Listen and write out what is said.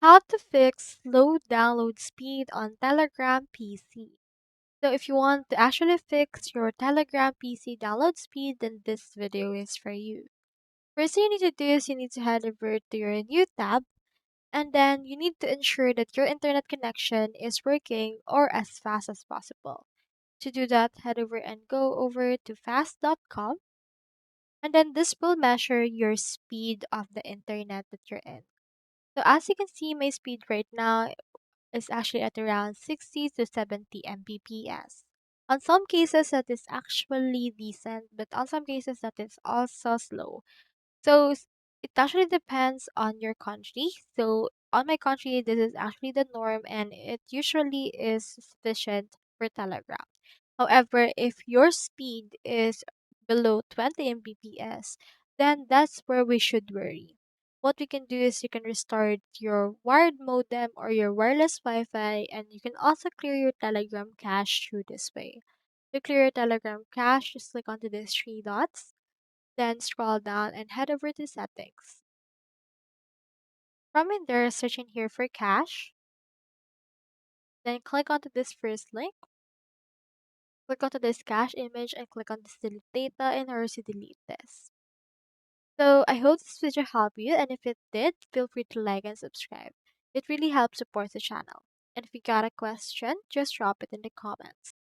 How to fix slow download speed on Telegram PC. So if you want to actually fix your Telegram PC download speed, then this video is for you. First thing you need to do is you need to head over to your new tab, and then you need to ensure that your internet connection is working or as fast as possible. To do that, head over and go over to fast.com, and then this will measure your speed of the internet that you're in. So as you can see, my speed right now is actually at around 60 to 70 Mbps. On some cases, that is actually decent, but on some cases, that is also slow. So it actually depends on your country. So on my country, this is actually the norm, and it usually is sufficient for Telegram. However, if your speed is below 20 Mbps, then that's where we should worry. What we can do is you can restart your wired modem or your wireless Wi-Fi, and you can also clear your Telegram cache through this way. To clear your Telegram cache, just click onto these three dots, then scroll down and head over to settings. From in there, search in here for cache, then click onto this first link, click onto this cache image, and click on this delete data and hurry to delete this. So I hope this video helped you, and if it did, feel free to like and subscribe. It really helps support the channel. And if you got a question, just drop it in the comments.